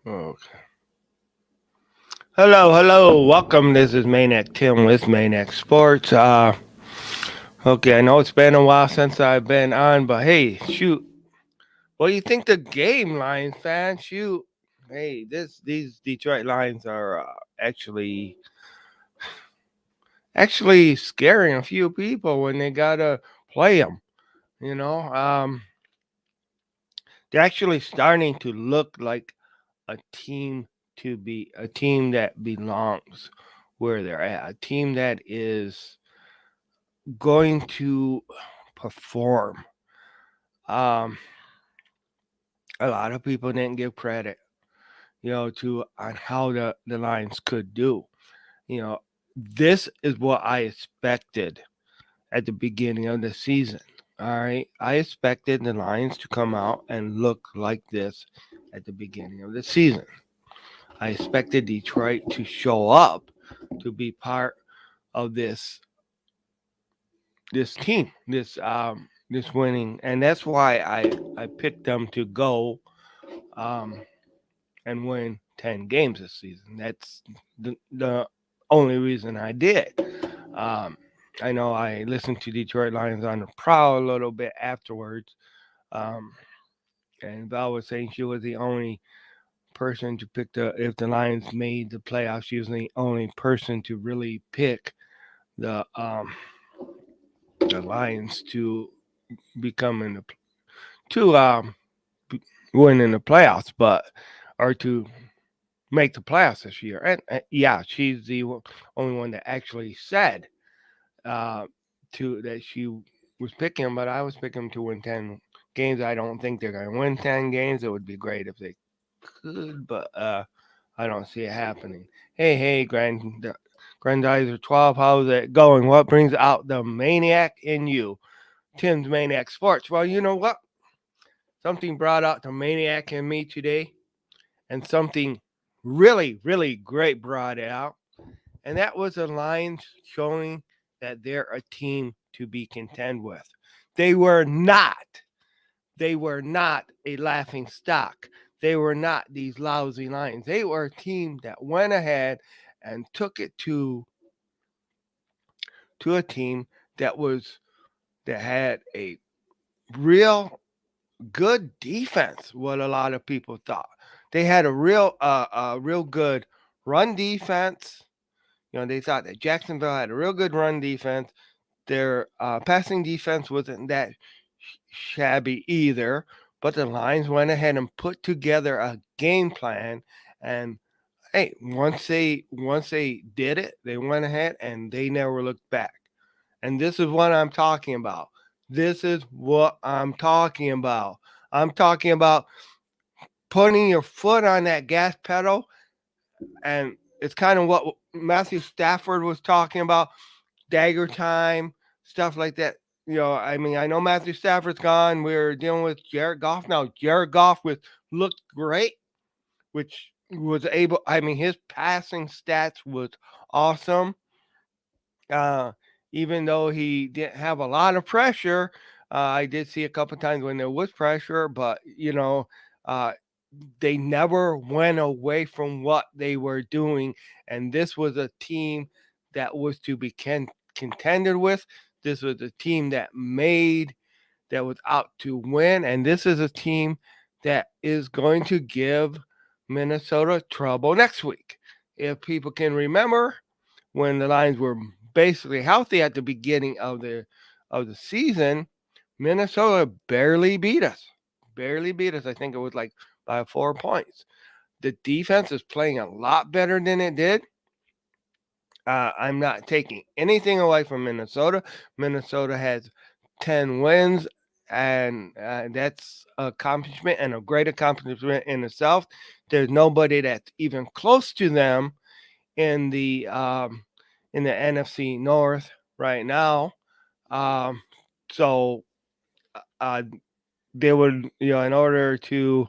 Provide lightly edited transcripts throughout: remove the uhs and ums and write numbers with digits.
Okay. Hello. Welcome. This is Maniac Tim with Maniac Sports. Okay, I know it's been a while since I've been on, but hey, shoot. What do you think the game, Lions fan? Shoot. Hey, these Detroit Lions are actually scaring a few people when they gotta play them. You know, they're actually starting to look like a team a team that belongs where they're at, a team that is going to perform. Um, a lot of people didn't give credit, to on how the Lions could do. You know, this is what I expected at the beginning of the season. All right, I expected the Lions to come out and look like this at the beginning of the season. I expected Detroit to show up to be part of this team, this winning, and that's why I picked them to go um, and win 10 games this season. That's the only reason I did. Um, I know I listened to Detroit Lions on the prowl a little bit afterwards, um, and Val was saying she was the only person to pick if the Lions made the playoffs. She was the only person to really pick the the Lions to become in the to win in the playoffs, but or to make the playoffs this year. And yeah, she's the only one that actually said uh, to that she was picking, but I was picking to win 10 games. I don't think they're going to win 10 games. It would be great if they could, but I don't see it happening. Hey, Grandizer 12, how's it going? What brings out the maniac in you? Tim's Maniac Sports. Well, you know what? Something brought out the maniac in me today, and something really great brought it out, and that was the Lions showing that they're a team to be contend with. They were not. They were not a laughing stock. They were not these lousy Lions. They were a team that went ahead and took it to a team that was that had a real good defense. What a lot of people thought they had a real good run defense. They thought that Jacksonville had a real good run defense. Their passing defense wasn't that shabby either, but the Lions went ahead and put together a game plan. And hey, once they did it, they went ahead and they never looked back. And this is what I'm talking about. This is what I'm talking about. I'm talking about putting your foot on that gas pedal, and it's kind of what Matthew Stafford was talking about, dagger time, stuff like that. I mean, I know Matthew Stafford's gone. We're dealing with Jared Goff now. Jared Goff looked great, which was able. I mean, his passing stats was awesome. Uh, Even though he didn't have a lot of pressure, I did see a couple times when there was pressure, but uh, they never went away from what they were doing. And this was a team that was to be contended with. This was a team that was out to win. And this is a team that is going to give Minnesota trouble next week. If people can remember, when the Lions were basically healthy at the beginning of the season, Minnesota barely beat us. Barely beat us. I think it was like by 4 points. The defense is playing a lot better than it did. I'm not taking anything away from Minnesota. Minnesota has 10 wins, and that's an accomplishment and a great accomplishment in itself. There's nobody that's even close to them in the NFC North right now. Um, so uh, they would, in order to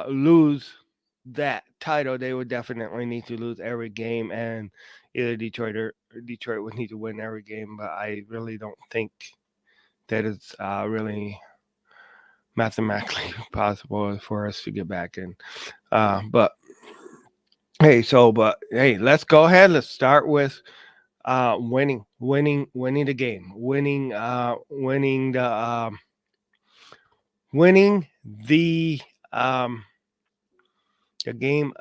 lose that title, they would definitely need to lose every game, and either Detroit would need to win every game. But I really don't think that is really mathematically possible for us to get back in. But hey, but hey, let's go ahead. Let's start with winning the game, winning um, the game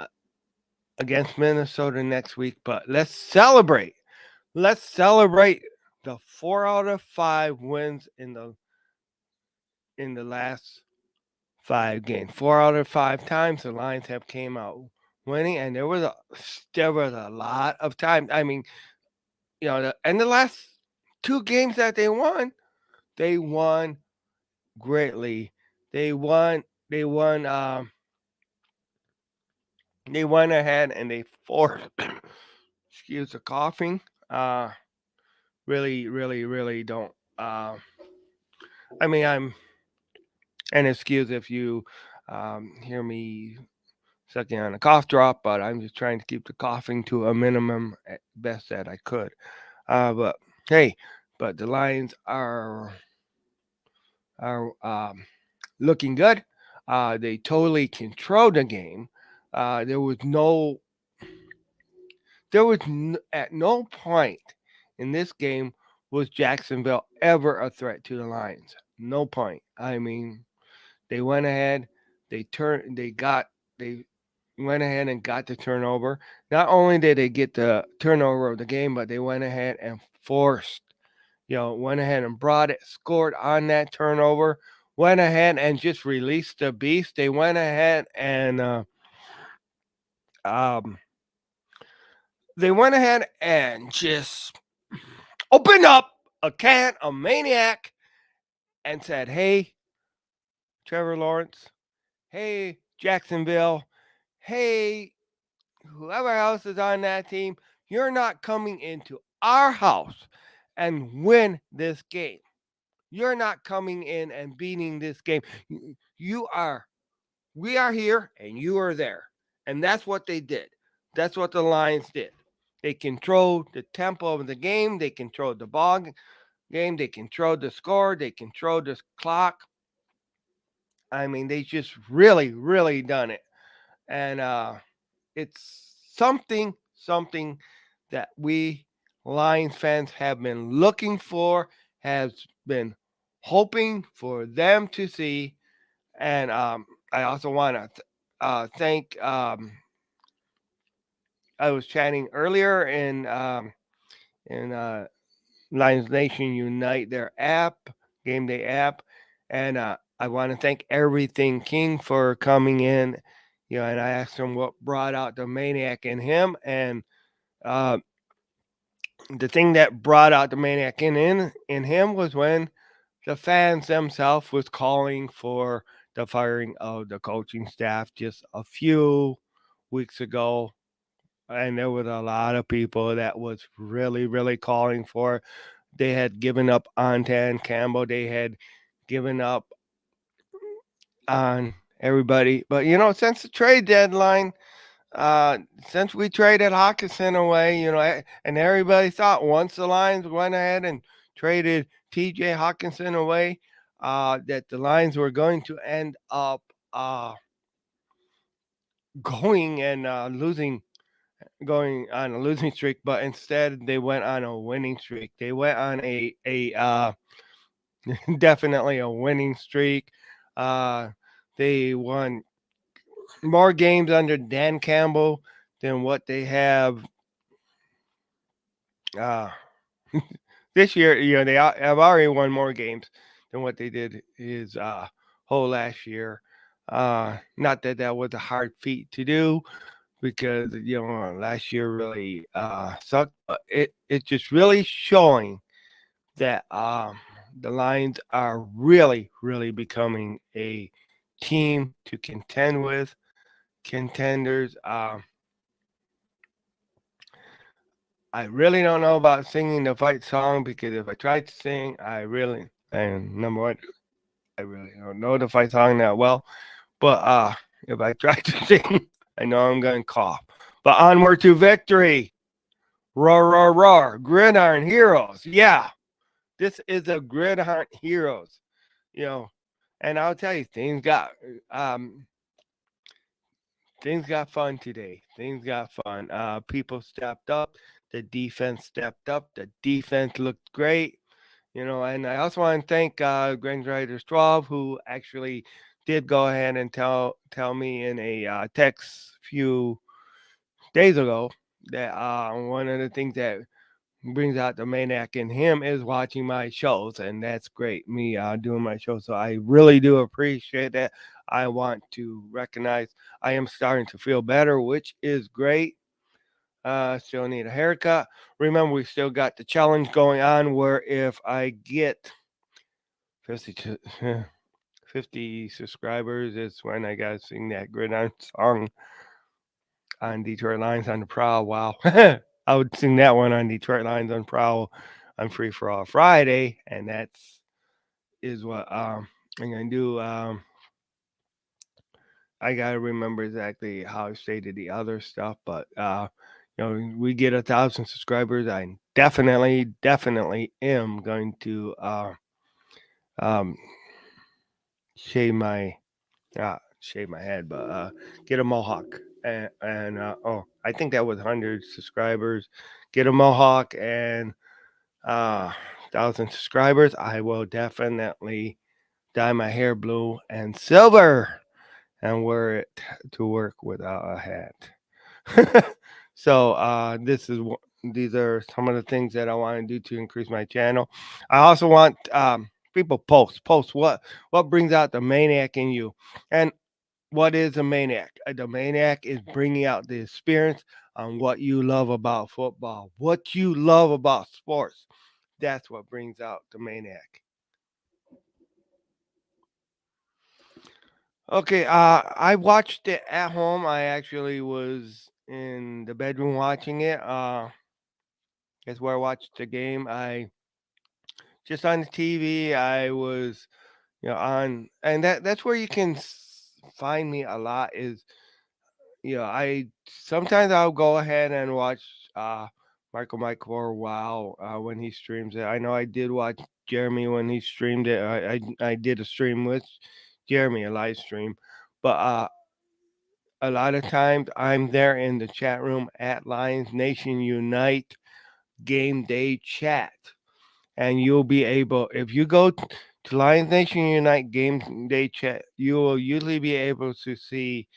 against Minnesota next week. But let's celebrate. Let's celebrate the 4 out of 5 wins in the last 5 games. 4 out of 5 times the Lions have came out winning, and there was a lot of time. I mean, and the last 2 games that they won greatly. They won. They won. They went ahead and they forced. Excuse the coughing. Uh, really, really, really don't. I mean, and excuse if you hear me sucking on a cough drop, but I'm just trying to keep the coughing to a minimum at best that I could. But hey, but the Lions are looking good. They totally controlled the game. Uh, there was no at no point in this game was Jacksonville ever a threat to the Lions. No point. I mean, they went ahead, they went ahead and got the turnover. Not only did they get the turnover of the game, but they went ahead and went ahead and brought it, scored on that turnover, went ahead and just released the beast. They went ahead and um, just opened up a can of maniac and said, "Hey, Trevor Lawrence. Hey, Jacksonville. Hey, whoever else is on that team, you're not coming into our house and win this game. You're not coming in and beating this game. You are, we are here and you are there." And that's what they did. That's what the Lions did. They controlled the tempo of the game. They controlled the ball game. They controlled the score. They controlled the clock. I mean, they just really, really done it. And it's something that we Lions fans have been looking for, has been hoping for them to see. And I also want to thank. I was chatting earlier in Lions Nation Unite, their app, game day app, and I want to thank Everything King for coming in. And I asked him what brought out the maniac in him, and uh, the thing that brought out the maniac in him was when the fans themselves was calling for the firing of the coaching staff just a few weeks ago, and there was a lot of people that was really, really calling for it. They had given up on Dan Campbell. They had given up on everybody. But since the trade deadline, uh, since we traded Hawkinson away, and everybody thought once the Lions went ahead and traded T.J. Hawkinson away, that the Lions were going to end up going and going on a losing streak, but instead they went on a winning streak. They went on a definitely a winning streak. Uh, they won more games under Dan Campbell than what they have uh, this year. They have already won more games than what they did his whole last year. Not that that was a hard feat to do, because last year really sucked, but it's just really showing that the Lions are really, really becoming a team to contend with, contenders. I really don't know about singing the fight song, because if I tried to sing, and number one, I really don't know the fight song that well. But if I try to sing, I know I'm going to cough. But onward to victory. Roar, roar, roar. Gridiron Heroes. Yeah, this is a Gridiron Heroes. You know, And I'll tell you, um things got fun today. Things got fun. People stepped up. The defense stepped up. The defense looked great. And I also want to thank Grand Riders 12, who actually did go ahead and tell me in a text few days ago that one of the things that brings out the maniac in him is watching my shows, and that's great. Me doing my show, so I really do appreciate that. I want to recognize I am starting to feel better, which is great. Still need a haircut. Remember, we still got the challenge going on where if I get 50, 50 subscribers, it's when I got to sing that Gridiron song on Detroit Lions on the Prowl. Wow. I would sing that one on Detroit Lions on Prowl on Free for All Friday, and that's is what I'm gonna do. I gotta remember exactly how I stated the other stuff, but we get 1,000 subscribers. I definitely am going to um, shave my shave my head, but get a mohawk. And I think that was 100 subscribers. Get a mohawk and 1,000 subscribers. I will definitely dye my hair blue and silver and wear it to work without a hat. So these are some of the things that I want to do to increase my channel. I also want people post what brings out the maniac in you, and what is a maniac? The maniac is bringing out the experience on what you love about football, what you love about sports. That's what brings out the maniac. Okay, I watched it at home. I actually was in the bedroom watching it. That's where I watched the game. I just on the TV. I was, on, and that's where you can find me a lot. Is I sometimes I'll go ahead and watch Michael Mike for a while when he streams it. I know I did watch Jeremy when he streamed it. I did a stream with Jeremy, a live stream, but a lot of times I'm there in the chat room at Lions Nation Unite game day chat. And you'll be able, if you go to Lions Nation Unite game day chat, you will usually be able to see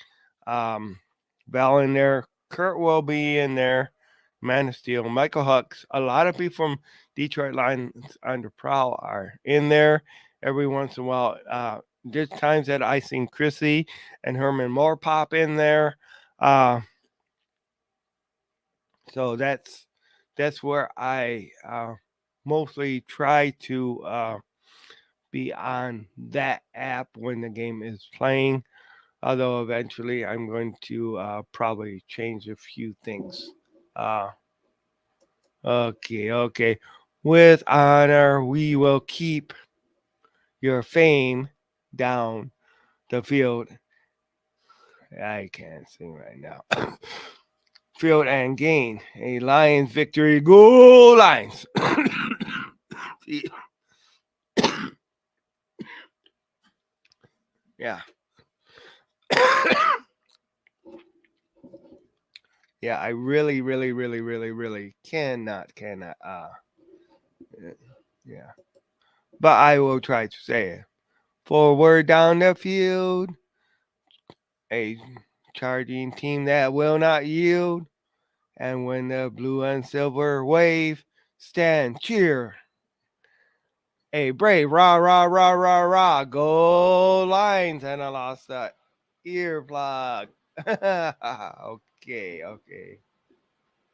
um, Val in there, Kurt will be in there, Man of Steel, Michael Hucks. A lot of people from Detroit Lions under Prowl are in there every once in a while. There's times that I seen Chrissy and Herman Moore pop in there. Uh, so that's where I mostly try to be on that app when the game is playing. Although eventually I'm going to probably change a few things. Uh, okay. With honor, we will keep your fame down the field. I can't sing right now. Field and gain a Lions victory. Go Lions! Yeah. Yeah, I really cannot. Yeah, but I will try to say it. Forward down the field, a charging team that will not yield. And when the blue and silver wave, stand, cheer. A brave, rah, rah, rah, rah, rah, go Lines. And I lost the earplug. Okay.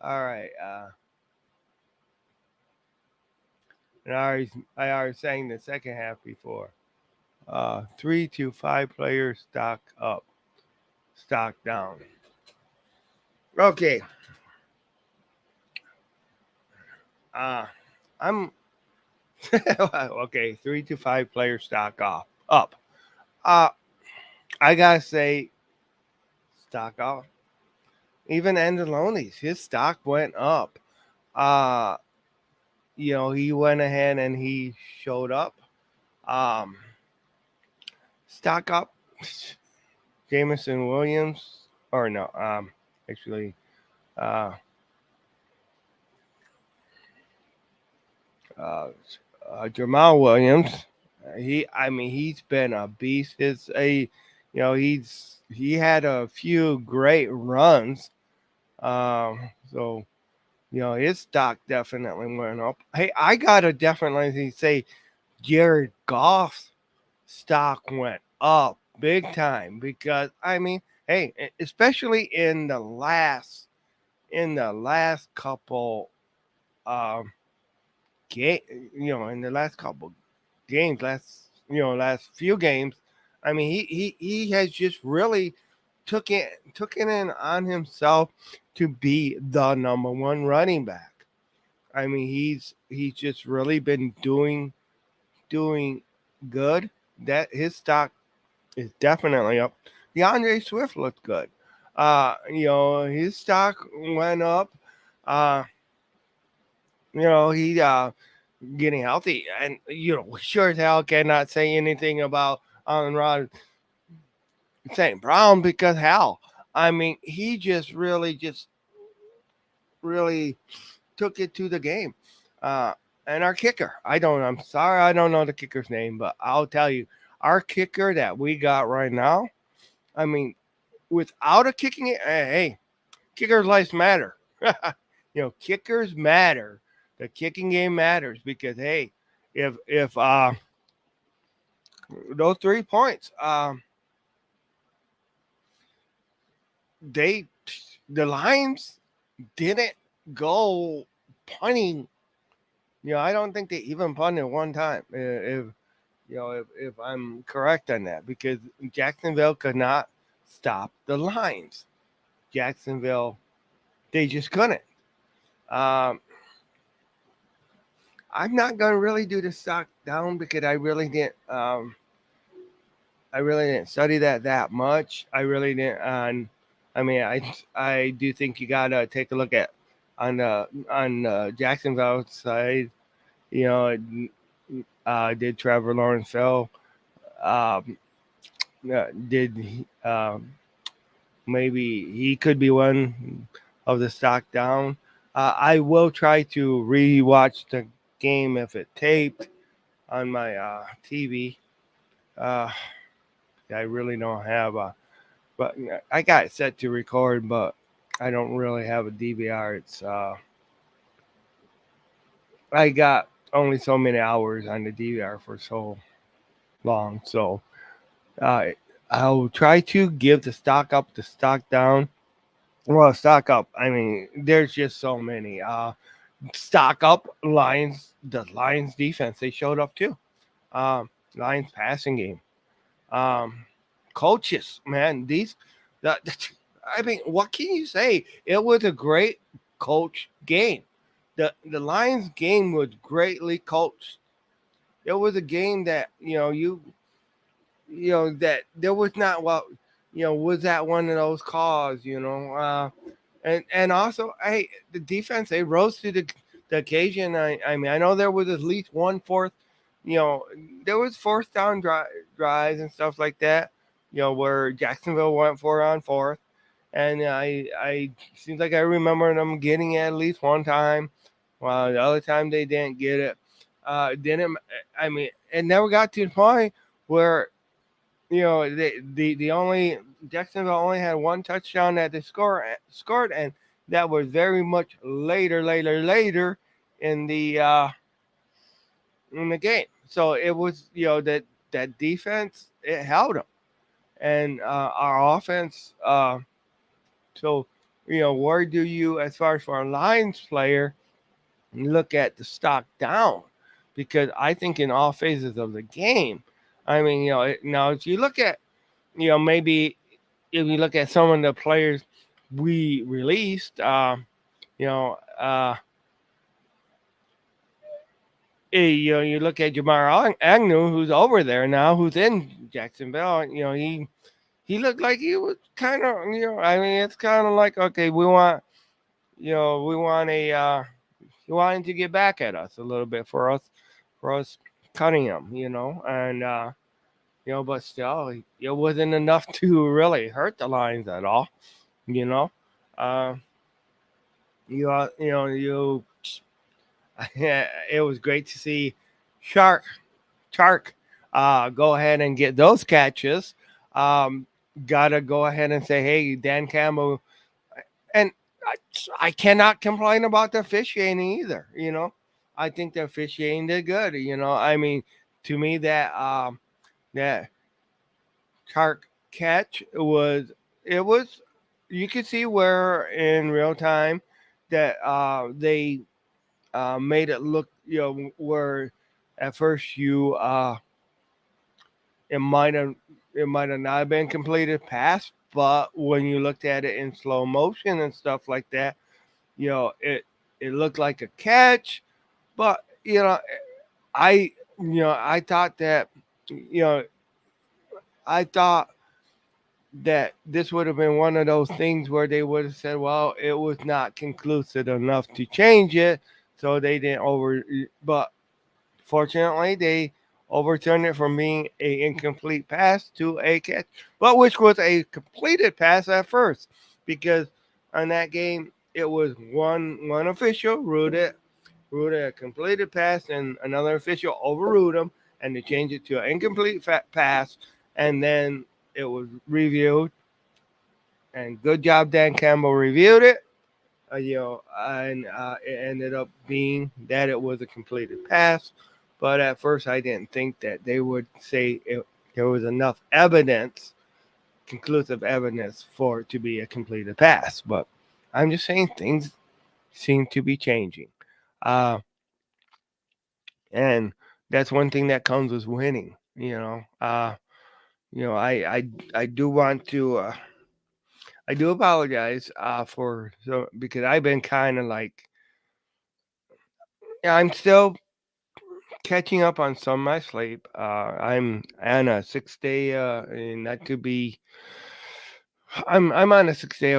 All right. And I already sang the second half before. 3 to 5 players stock down. Okay. Uh, I'm okay. 3 to 5 players stock up. Uh, I gotta say, stock off. Even Angeloni's, his stock went up. Uh, he went ahead and he showed up. Um, stock up. Jameson Williams, or no, actually, uh, uh, Jamal Williams. I mean, he's been a beast. He had a few great runs. Um, so his stock definitely went up. Hey, I gotta definitely say Jared Goff's stock went up big time because I mean, hey, especially in the last couple um game, in the last couple games, last few games. I mean, he has just really took it in on himself to be the number one running back. I mean, he's just really been doing good. That his stock is definitely up. DeAndre Swift looked good. His stock went up. Uh, he getting healthy, and sure as hell cannot say anything about Rod St. Brown because hell, I mean, he just really took it to the game. Uh, and our kicker, I'm sorry, I don't know the kicker's name, but I'll tell you, our kicker that we got right now. I mean, without a kicking it, hey, kickers' lives matter. Kickers matter. The kicking game matters because hey, if those 3 points, they the Lions didn't go punting. I don't think they even punted one time. If I'm correct on that, because Jacksonville could not stop the Lions. Jacksonville, they just couldn't. Um, I'm not gonna really do the stock down because I really didn't study that much. I really didn't. I mean, I do think you gotta take a look at on Jacksonville side. You know, did Trevor Lawrence fail? Um, did maybe he could be one of the stock down? I will try to rewatch the game if it taped on my TV. Uh, I really don't have a, but I got it set to record, but I don't really have a DVR. I got only so many hours on the DVR for so long, so uh, I'll try to give the stock up, the stock down. Well, stock up. I mean, there's just so many. Stock up Lions. The Lions defense, they showed up too. Um, Lions passing game. Um, Coaches, man, the, I mean, what can you say? It was a great coach game. The Lions game was greatly coached. It was a game that that there was not what was that one of those calls, and also hey, the defense, they rose to the occasion. I mean, I know there was at least one fourth, you know there was fourth down drives and stuff like that, where Jacksonville went for on fourth, and I seems like I remember them getting it at least one time, while the other time they didn't get it. Didn't I mean, it never got to the point where the only Jacksonville only had one touchdown that they scored, and that was very much later in the game. So it was that defense, it held them, and our offense. So where do you, as far as for a Lions player, look at the stock down? Because I think in all phases of the game, I mean, now if you look at maybe if you look at some of the players we released, you know, uh, you look at Jamar Agnew, who's over there now, who's in Jacksonville. He looked like he was kind of, I mean, it's kind of like, okay, we want he wanted to get back at us a little bit for us cutting him, and but still, it wasn't enough to really hurt the Lions at all. You know, uh, you it was great to see Shark Chark go ahead and get those catches. Um, Gotta go ahead and say, hey, Dan Campbell, and I cannot complain about the officiating either. I think the officiating did good. I mean, to me that Chark catch was you could see where in real time that they made it look, where at first it might have it might have not been completed pass, but when you looked at it in slow motion and stuff like that, it looked like a catch. But I I thought that you know I thought that this would have been one of those things where they would have said, well, it was not conclusive enough to change it, so they didn't over. But fortunately, they overturned it from being a incomplete pass to a catch, but which was a completed pass at first, because on that game it was one official ruled it a completed pass, and another official overruled him, and they changed it to an incomplete pass, and then it was reviewed, and good job Dan Campbell reviewed it, and it ended up being that it was a completed pass. But at first, I didn't think that they would say there was enough evidence, conclusive evidence, for it to be a completed pass. But I'm just saying things seem to be changing, uh, and that's one thing that comes with winning. I do want to. I do apologize for because I've been kind of like, yeah, I'm still catching up on some of my sleep. I'm on a 6 day, not to be. I'm on a 6 day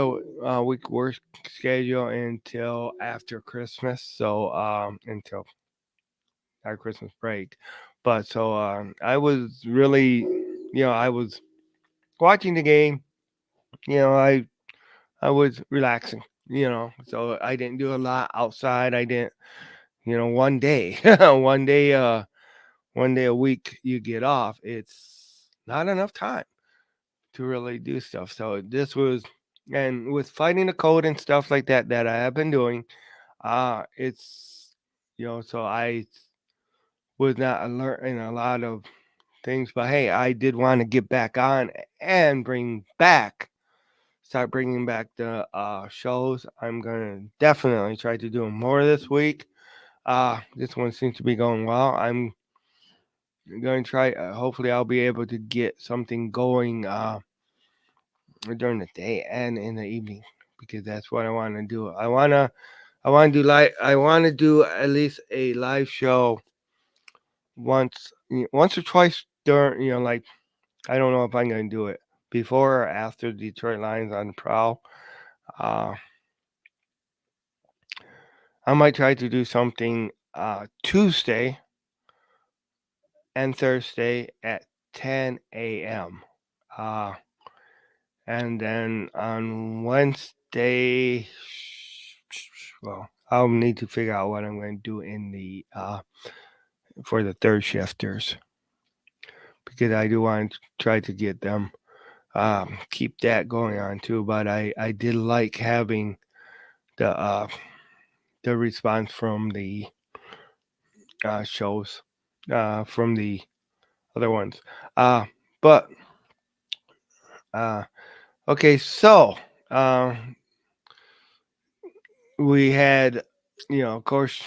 week work schedule until after Christmas, so until our Christmas break. But so I was really, I was watching the game. I was relaxing. So I didn't do a lot outside. I didn't, one day, one day, 1 day a week you get off. It's not enough time to really do stuff. So this was, and with fighting the code and stuff like that that I have been doing, it's, so I was not alert in a lot of things. But hey, I did want to get back on and start bringing back the shows. I'm gonna definitely try to do more this week. This one seems to be going well. I'm going to try. Hopefully, I'll be able to get something going during the day and in the evening, because that's what I want to do. I want to do at least a live show once or twice during. Like, I don't know if I'm going to do it before or after Detroit Lions on the prowl. Uh, I might try to do something Tuesday and Thursday at 10 a.m. Uh, and then on Wednesday, well, I'll need to figure out what I'm going to do in the for the third shifters, because I do want to try to get them keep that going on too. But I did like having the uh, the response from the shows from the other ones. Uh, but uh, okay, so uh, we had, of course,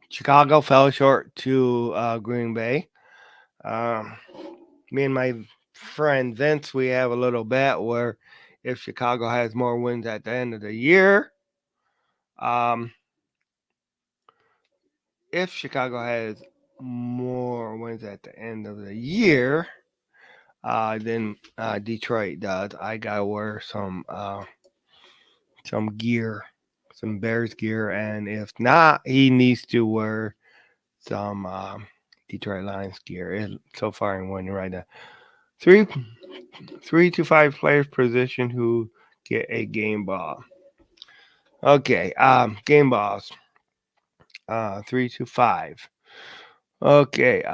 Chicago fell short to Green Bay. Um, Me and my friend Vince, we have a little bet where if Chicago has more wins at the end of the year, um, if Chicago has more wins at the end of the year than Detroit does, I gotta wear some gear, some Bears gear, and if not, he needs to wear some Detroit Lions gear. So far, I'm winning right now. Three 3 to 5 players position who get a game ball. Okay, game balls. 3 to 5. Okay,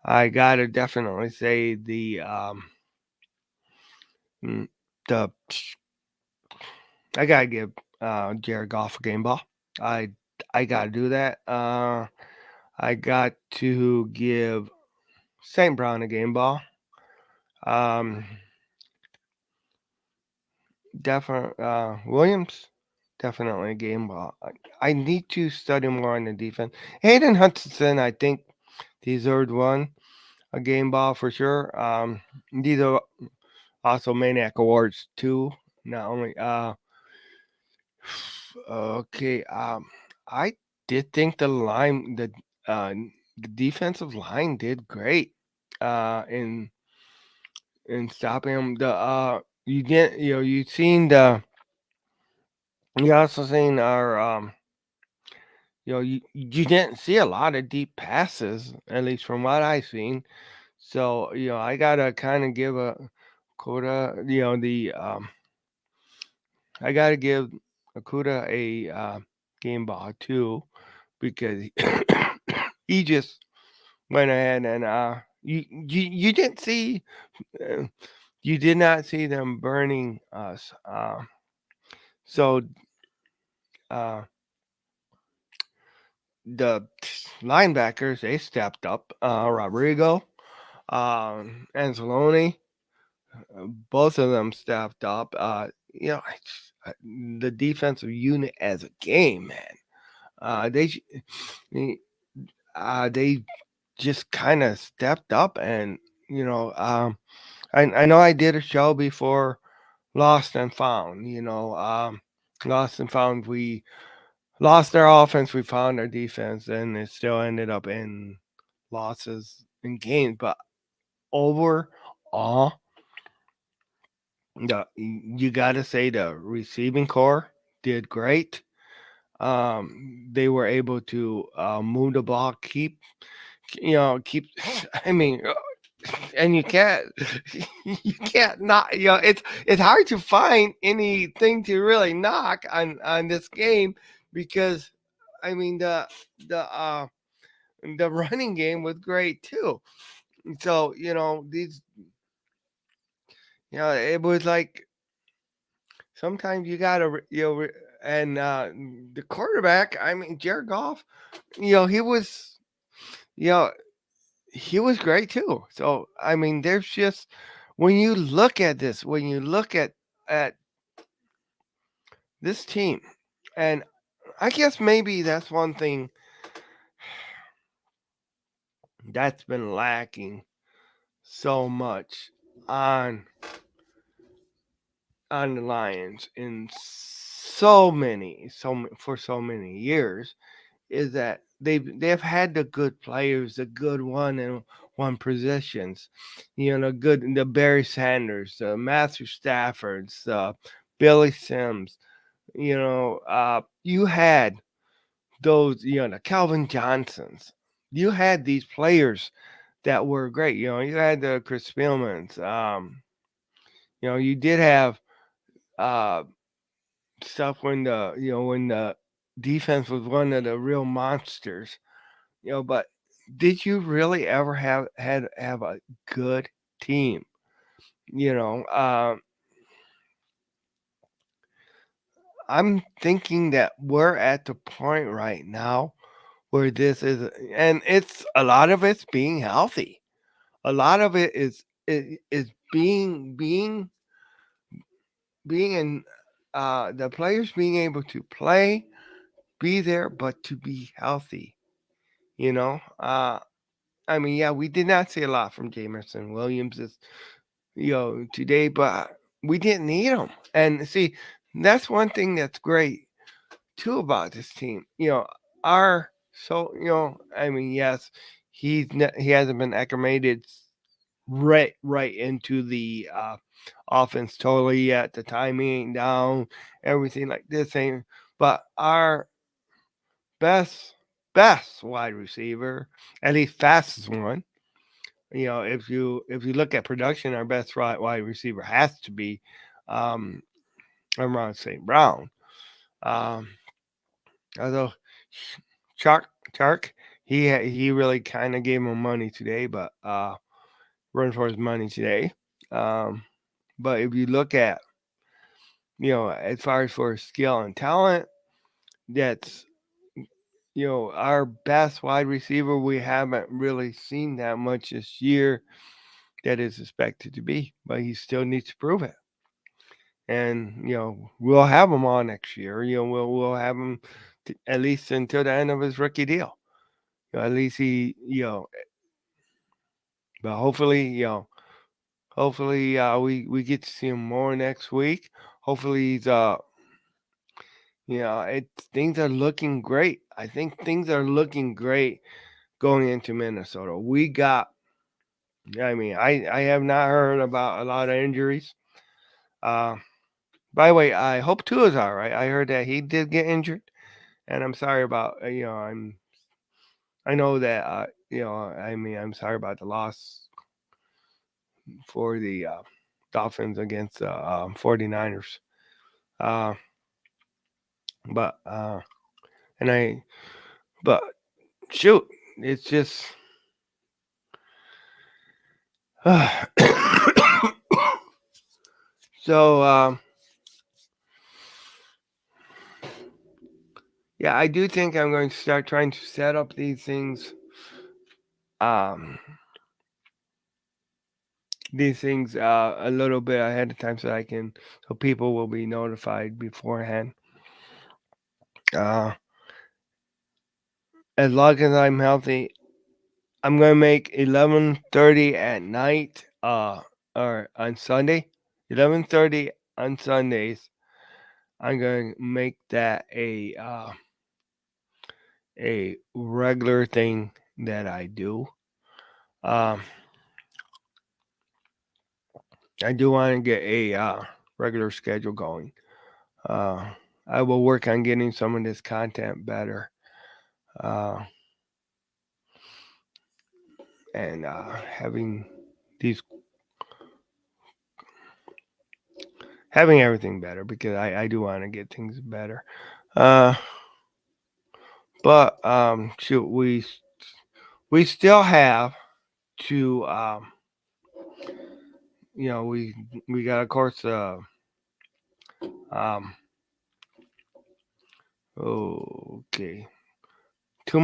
I gotta definitely say mm, the I gotta give Jared Goff a game ball. I I gotta do that. I got to give St. Brown a game ball. Um, definitely Williams, definitely a game ball. I need to study more on the defense. Hayden Hutchinson, I think, deserved one a game ball for sure. These are also Maniac Awards too. Not only okay. I did think uh the defensive line did great. In stopping him. You didn't you also seen our you didn't see a lot of deep passes, at least from what I seen. So I gotta kind of give a Coda the I gotta give Akuda a game ball too because he just went ahead and you didn't see uh, you did not see them burning us. So uh, the linebackers they stepped up. Rodrigo, Anzalone, both of them stepped up. The defensive unit as a game, man. They they just kind of stepped up, and I know I did a show before Lost and Found. Lost and Found. We lost our offense, we found our defense, and it still ended up in losses in games. But overall, you got to say the receiving core did great. They were able to move the ball, keep. I mean, and you can't, you can't not. It's hard to find anything to really knock on this game because, I mean the running game was great too. So it was like sometimes you gotta and the quarterback. I mean Jared Goff. He was you know he was great too. So I mean there's just when you look at this, when you look at this team, and I guess maybe that's one thing that's been lacking so much on on the Lions in for so many years is that they've had the good players, the good one positions, the Barry Sanders, the Matthew Staffords, Billy Sims, you had those, the Calvin Johnsons, you had these players that were great, you had the Chris Spielmans, you did have uh stuff when the defense was one of the real monsters. But did you really ever have a good team? You know, I'm thinking that we're at the point right now where this is, and it's a lot of it's being healthy. A lot of it is being in the players being able to play, be there, but to be healthy. You know, I mean, yeah, we did not see a lot from Jamerson Williams today, but we didn't need him. And see, that's one thing that's great too about this team. I mean, yes, he hasn't been acclimated right into the offense totally yet. The timing ain't down, everything like this ain't. But our best best wide receiver, at least fastest one, if you look at production, our best wide receiver has to be um, Amon St. Brown. Um, although Chark Chark he really kind of gave him money today, but run for his money today. Um, but if you look at as far as for skill and talent, that's our best wide receiver. We haven't really seen that much this year that is expected to be, but he still needs to prove it. And we'll have him on next year. We'll have him at least until the end of his rookie deal. At least he but hopefully we get to see him more next week. Hopefully he's it things are looking great. I think things are looking great going into Minnesota. We got I mean, I have not heard about a lot of injuries. Uh, by the way, I hope Tua is all right. I heard that he did get injured, and I'm sorry about I know that I mean I'm sorry about the loss for the Dolphins against the 49ers. Uh, but and I but shoot, it's just so yeah, I do think I'm going to start trying to set up these things. Um, a little bit ahead of time so people will be notified beforehand. Uh, as long as I'm healthy, I'm gonna make 11:30 at night. Or on Sunday, 11:30 on Sundays. I'm gonna make that a regular thing that I do. Um, I do want to get a regular schedule going. Uh, I will work on getting some of this content better. Uh, and these having everything better because I do want to get things better. Uh, but shoot, we still have to we got of course um okay, two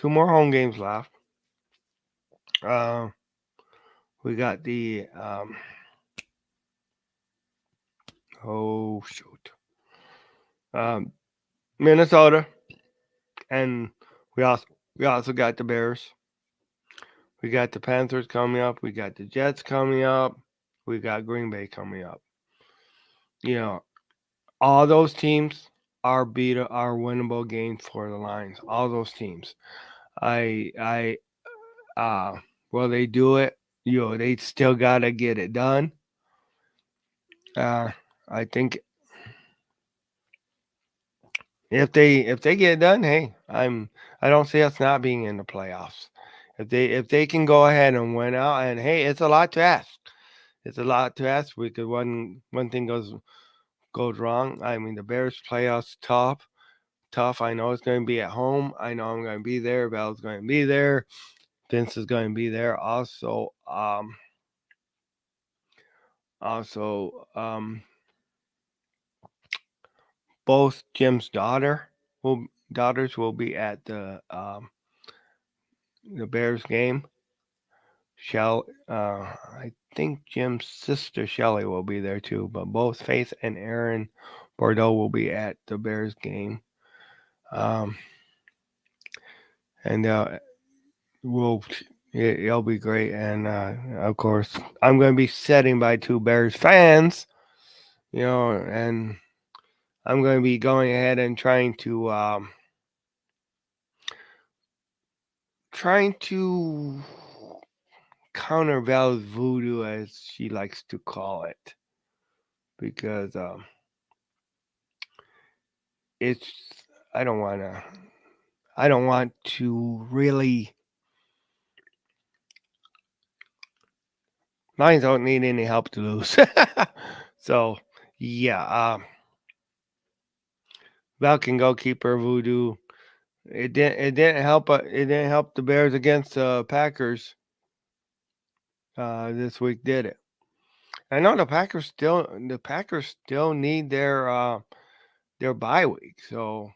more home games left. Uh, we got the oh shoot um Minnesota, and we also we also got the Bears. We got the Panthers coming up. We got the Jets coming up. We got Green Bay coming up. You know, all those teams are winnable games for the Lions. All those teams. I will they do it? They still gotta get it done. Uh, I think if they get it done, hey, I don't see us not being in the playoffs. If they can go ahead and win out, and hey, it's a lot to ask. It's a lot to ask because one thing goes wrong. I mean, the Bears playoffs tough. I know it's going to be at home. I know I'm going to be there. Bell's going to be there. Vince is going to be there. Also, both Jim's daughters will be at the Bears game. I think Jim's sister Shelly will be there too. But both Faith and Aaron Bordeaux will be at the Bears game. Um, and we'll it'll be great. And of course, I'm going to be sitting by two Bears fans. And I'm going to be going ahead and trying to counter Val's voodoo, as she likes to call it, because it's I don't want to. I don't want to really Lions don't need any help to lose. So yeah, Falcon goalkeeper voodoo. It didn't help. It didn't help the Bears against Packers this week, did it? I know the Packers still need their bye week. So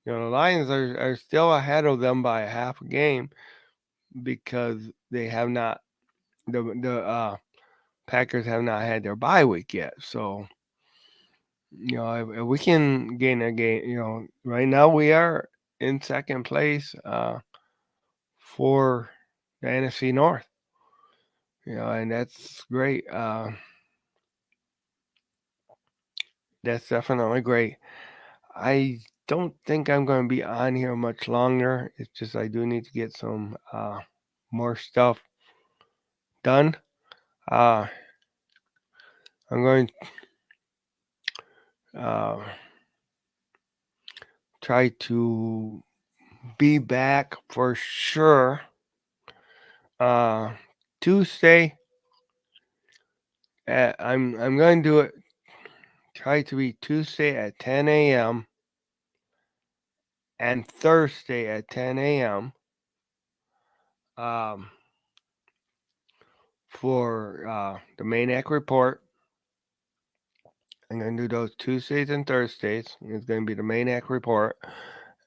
the Lions are still ahead of them by a half a game because they have not the Packers have not had their bye week yet. So if we can gain a game, right now we are in second place for the NFC North. And that's great. That's definitely great. I don't think I'm going to be on here much longer. It's just I do need to get some more stuff done. Uh, I'm going to try to be back for sure uh, Tuesday. I'm going to do it. Try to be Tuesday at 10 a.m. and Thursday at 10 a.m. Um, for the Maniac Report. I'm going to do those Tuesdays and Thursdays. It's going to be the Maniac Report.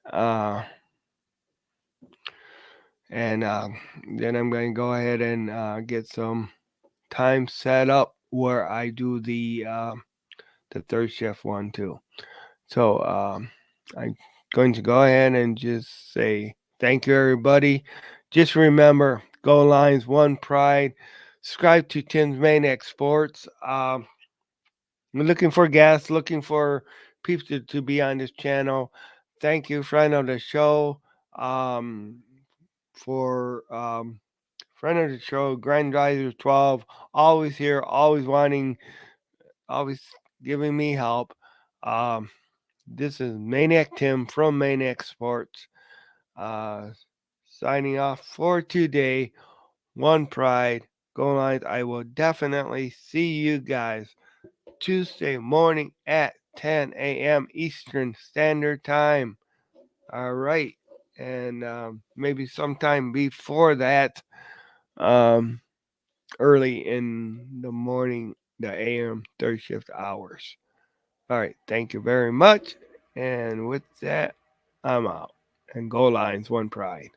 Uh, and then I'm going to go ahead and get some time set up where I do the third shift one too. So I'm going to go ahead and just say thank you, everybody. Just remember, go Lions, one pride. Subscribe to Tim's Maniac Sports. We're looking for guests, looking for people to be on this channel. Thank you, friend of the show, um, for friend of the show, Grand Riser 12, always here, always wanting, always giving me help. Um, this is Maniac Tim from Maniac Sports, uh, signing off for today. One pride, go Lions. I will definitely see you guys Tuesday morning at 10 a.m. Eastern Standard Time. All right. And maybe sometime before that, um, early in the morning, the AM third shift hours. All right. Thank you very much. And with that, I'm out. And go Lions, one pride.